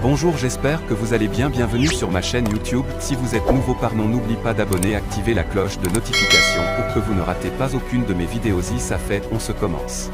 Bonjour, j'espère que vous allez bien. Bienvenue sur ma chaîne YouTube. Si vous êtes nouveau, n'oublie pas d'abonner, activer la cloche de notification pour que vous ne ratez pas aucune de mes vidéos. Si ça fait, on se commence.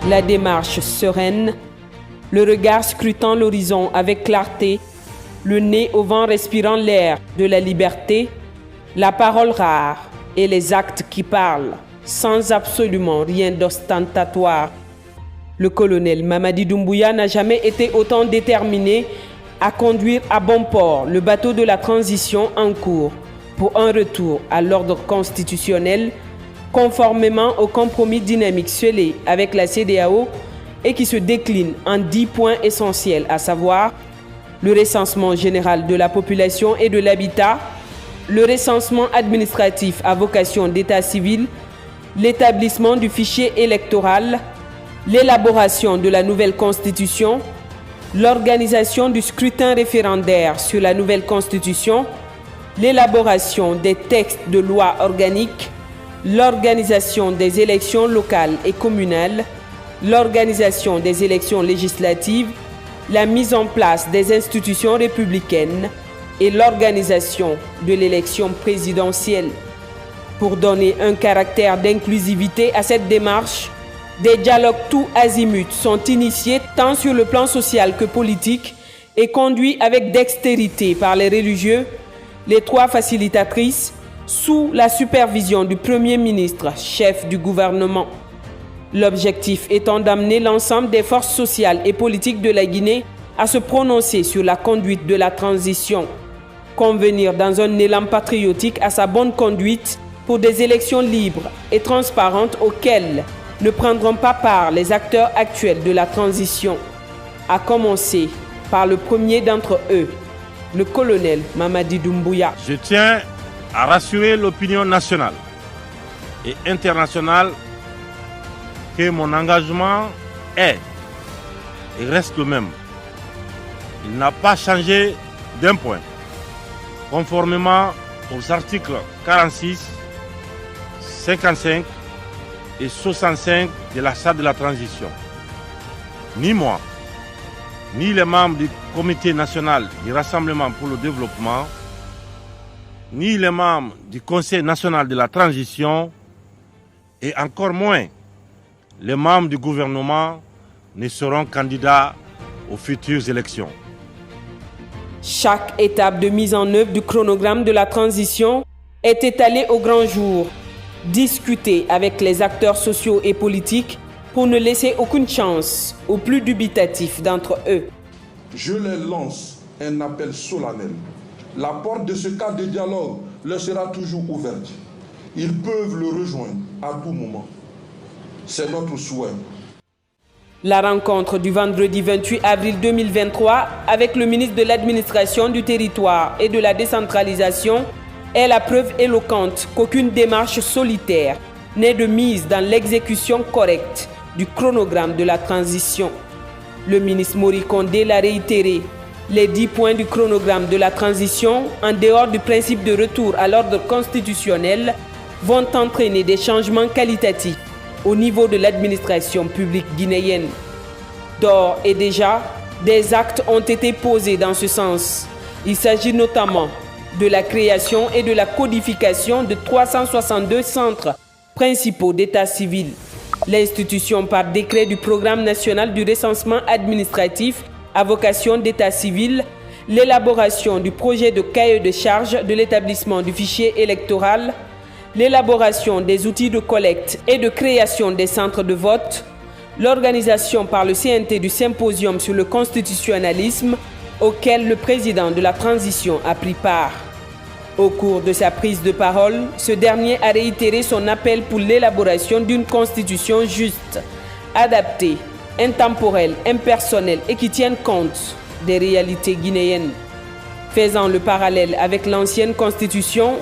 La démarche sereine, le regard scrutant l'horizon avec clarté, le nez au vent respirant l'air de la liberté, la parole rare et les actes qui parlent, sans absolument rien d'ostentatoire. Le colonel Mamadi Doumbouya n'a jamais été autant déterminé à conduire à bon port le bateau de la transition en cours pour un retour à l'ordre constitutionnel conformément au compromis dynamique scellé avec la CEDEAO et qui se décline en 10 points essentiels, à savoir le recensement général de la population et de l'habitat, le recensement administratif à vocation d'état civil, l'établissement du fichier électoral, l'élaboration de la nouvelle constitution, l'organisation du scrutin référendaire sur la nouvelle constitution, l'élaboration des textes de loi organique, l'organisation des élections locales et communales, l'organisation des élections législatives, la mise en place des institutions républicaines et l'organisation de l'élection présidentielle. Pour donner un caractère d'inclusivité à cette démarche, des dialogues tout azimuts sont initiés tant sur le plan social que politique et conduits avec dextérité par les religieux, les 3 facilitatrices, sous la supervision du Premier ministre, chef du gouvernement. L'objectif étant d'amener l'ensemble des forces sociales et politiques de la Guinée à se prononcer sur la conduite de la transition. Convenir dans un élan patriotique à sa bonne conduite pour des élections libres et transparentes auxquelles ne prendront pas part les acteurs actuels de la transition, à commencer par le premier d'entre eux, le colonel Mamadi Doumbouya. Je tiens à rassurer l'opinion nationale et internationale que mon engagement est et reste le même. Il n'a pas changé d'un point, conformément aux articles 46, 55 et 65 de la Charte de la transition. Ni moi, ni les membres du Comité national du Rassemblement pour le développement, ni les membres du Conseil national de la transition, et encore moins les membres du gouvernement ne seront candidats aux futures élections. Chaque étape de mise en œuvre du chronogramme de la transition est étalée au grand jour, discutée avec les acteurs sociaux et politiques pour ne laisser aucune chance aux plus dubitatifs d'entre eux. Je les lance un appel solennel. La porte de ce cadre de dialogue leur sera toujours ouverte. Ils peuvent le rejoindre à tout moment. C'est notre souhait. La rencontre du vendredi 28 avril 2023 avec le ministre de l'Administration du Territoire et de la Décentralisation est la preuve éloquente qu'aucune démarche solitaire n'est de mise dans l'exécution correcte du chronogramme de la transition. Le ministre Mori Kondé l'a réitéré. Les 10 points du chronogramme de la transition, en dehors du principe de retour à l'ordre constitutionnel, vont entraîner des changements qualitatifs au niveau de l'administration publique guinéenne. D'ores et déjà, des actes ont été posés dans ce sens. Il s'agit notamment de la création et de la codification de 362 centres principaux d'état civil, l'institution par décret du Programme national du recensement administratif à vocation d'état civil, l'élaboration du projet de cahier de charges de l'établissement du fichier électoral, l'élaboration des outils de collecte et de création des centres de vote, l'organisation par le CNT du symposium sur le constitutionnalisme auquel le président de la transition a pris part. Au cours de sa prise de parole, ce dernier a réitéré son appel pour l'élaboration d'une constitution juste, adaptée, intemporelle, impersonnelle et qui tienne compte des réalités guinéennes. Faisant le parallèle avec l'ancienne constitution,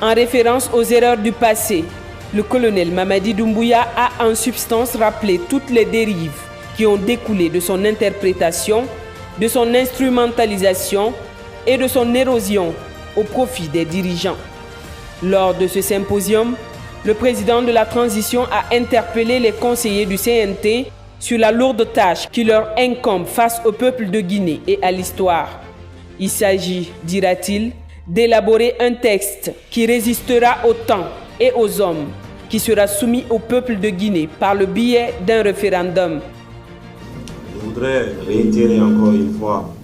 en référence aux erreurs du passé, le colonel Mamadi Doumbouya a en substance rappelé toutes les dérives qui ont découlé de son interprétation, de son instrumentalisation et de son érosion au profit des dirigeants. Lors de ce symposium, le président de la transition a interpellé les conseillers du CNT sur la lourde tâche qui leur incombe face au peuple de Guinée et à l'histoire. Il s'agit, dira-t-il, d'élaborer un texte qui résistera au temps et aux hommes, qui sera soumis au peuple de Guinée par le biais d'un référendum. Je voudrais réitérer encore une fois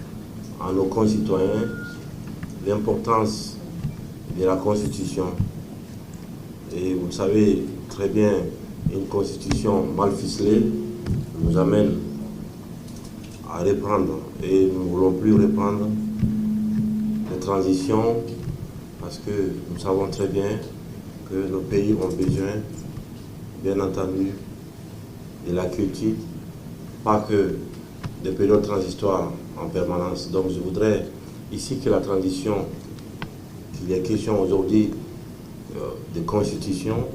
à nos concitoyens l'importance de la Constitution. Et vous le savez très bien, une Constitution mal ficelée nous amène à reprendre, et nous ne voulons plus reprendre les transitions parce que nous savons très bien que nos pays ont besoin, bien entendu, de la culture, pas que des périodes transitoires en permanence. Donc je voudrais ici que la transition, qu'il y ait question aujourd'hui de constitution,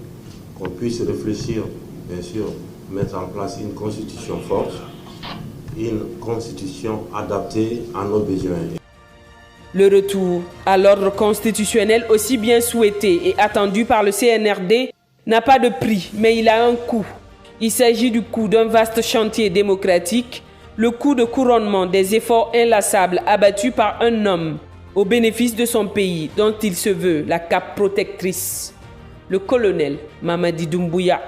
qu'on puisse réfléchir, bien sûr, mettre en place une constitution forte, une constitution adaptée à nos besoins. Le retour à l'ordre constitutionnel aussi bien souhaité et attendu par le CNRD n'a pas de prix, mais il a un coût. Il s'agit du coût d'un vaste chantier démocratique, le coût de couronnement des efforts inlassables abattus par un homme au bénéfice de son pays dont il se veut la cape protectrice, le colonel Mamadi Doumbouya.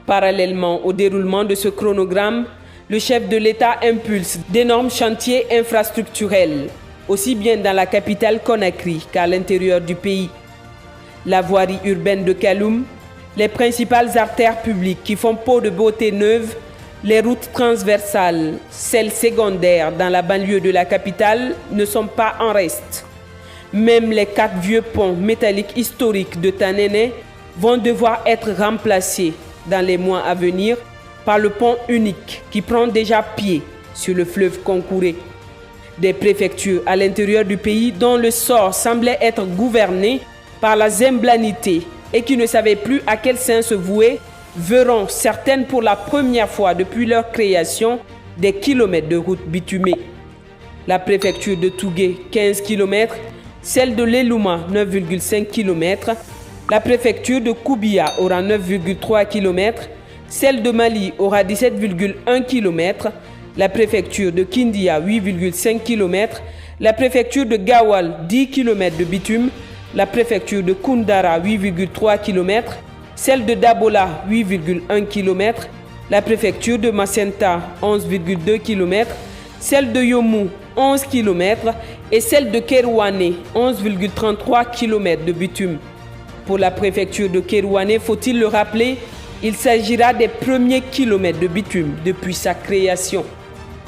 Parallèlement au déroulement de ce chronogramme, le chef de l'État impulse d'énormes chantiers infrastructurels, aussi bien dans la capitale Conakry qu'à l'intérieur du pays. La voirie urbaine de Kaloum, les principales artères publiques qui font peau de beauté neuve, les routes transversales, celles secondaires dans la banlieue de la capitale ne sont pas en reste. Même les 4 vieux ponts métalliques historiques de Tanene vont devoir être remplacés dans les mois à venir par le pont unique qui prend déjà pied sur le fleuve Concouré. Des préfectures à l'intérieur du pays dont le sort semblait être gouverné par la zemblanité et qui ne savaient plus à quel saint se vouer, verront certaines pour la première fois depuis leur création des kilomètres de routes bitumées. La préfecture de Tougué, 15 km, celle de l'Elouma, 9,5 km, la préfecture de Koubia aura 9,3 km, celle de Mali aura 17,1 km, la préfecture de Kindia, 8,5 km, la préfecture de Gawal, 10 km de bitume, la préfecture de Koundara, 8,3 km, celle de Dabola, 8,1 km, la préfecture de Macenta, 11,2 km, celle de Yomou, 11 km et celle de Kerouané, 11,33 km de bitume. Pour la préfecture de Kerouané, faut-il le rappeler, il s'agira des premiers kilomètres de bitume depuis sa création.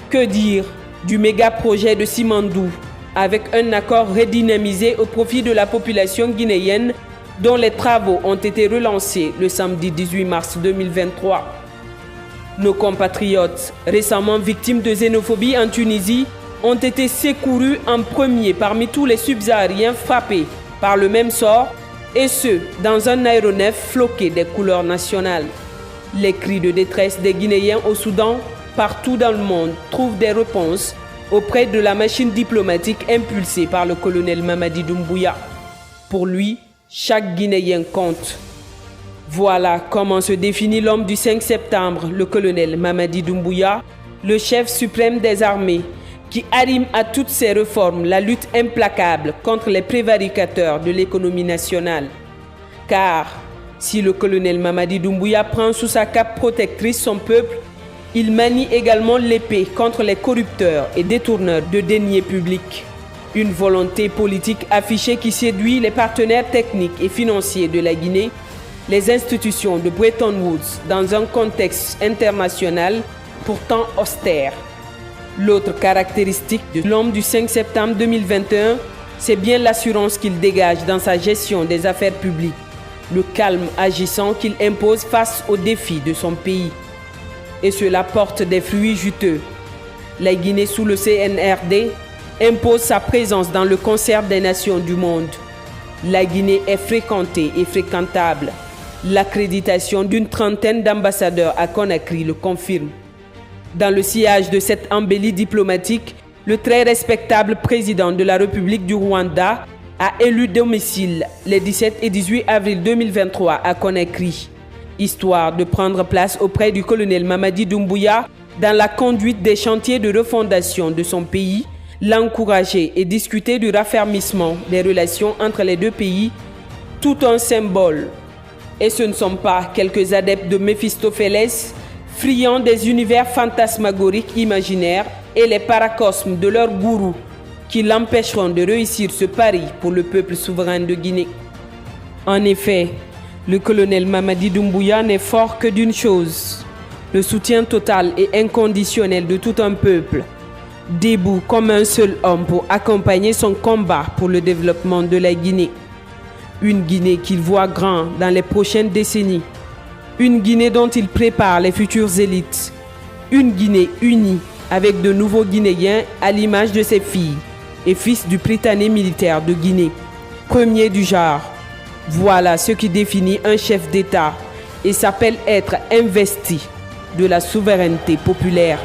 Que dire du méga projet de Simandou, avec un accord redynamisé au profit de la population guinéenne dont les travaux ont été relancés le samedi 18 mars 2023. Nos compatriotes, récemment victimes de xénophobie en Tunisie, ont été secourus en premier parmi tous les subsahariens frappés par le même sort, et ce, dans un aéronef floqué des couleurs nationales. Les cris de détresse des Guinéens au Soudan, partout dans le monde, trouvent des réponses auprès de la machine diplomatique impulsée par le colonel Mamadi Doumbouya. Pour lui, chaque Guinéen compte. Voilà comment se définit l'homme du 5 septembre, le colonel Mamadi Doumbouya, le chef suprême des armées, qui arrime à toutes ces réformes la lutte implacable contre les prévaricateurs de l'économie nationale. Car si le colonel Mamadi Doumbouya prend sous sa cape protectrice son peuple, il manie également l'épée contre les corrupteurs et détourneurs de deniers publics. Une volonté politique affichée qui séduit les partenaires techniques et financiers de la Guinée, les institutions de Bretton Woods dans un contexte international pourtant austère. L'autre caractéristique de l'homme du 5 septembre 2021, c'est bien l'assurance qu'il dégage dans sa gestion des affaires publiques, le calme agissant qu'il impose face aux défis de son pays. Et cela porte des fruits juteux. La Guinée sous le CNRD impose sa présence dans le concert des nations du monde. La Guinée est fréquentée et fréquentable. L'accréditation d'une trentaine d'ambassadeurs à Conakry le confirme. Dans le sillage de cette embellie diplomatique, le très respectable président de la République du Rwanda a élu domicile les 17 et 18 avril 2023 à Conakry. histoire de prendre place auprès du colonel Mamadi Doumbouya dans la conduite des chantiers de refondation de son pays, l'encourager et discuter du raffermissement des relations entre les deux pays, tout un symbole. Et ce ne sont pas quelques adeptes de Méphistophélès, friands des univers fantasmagoriques imaginaires et les paracosmes de leur gourou, qui l'empêcheront de réussir ce pari pour le peuple souverain de Guinée. En effet, le colonel Mamadi Doumbouya n'est fort que d'une chose, le soutien total et inconditionnel de tout un peuple, debout comme un seul homme pour accompagner son combat pour le développement de la Guinée. Une Guinée qu'il voit grand dans les prochaines décennies. Une Guinée dont il prépare les futures élites. Une Guinée unie avec de nouveaux Guinéens à l'image de ses filles et fils du Prytanée militaire de Guinée, premier du genre. Voilà ce qui définit un chef d'État et s'appelle être investi de la souveraineté populaire.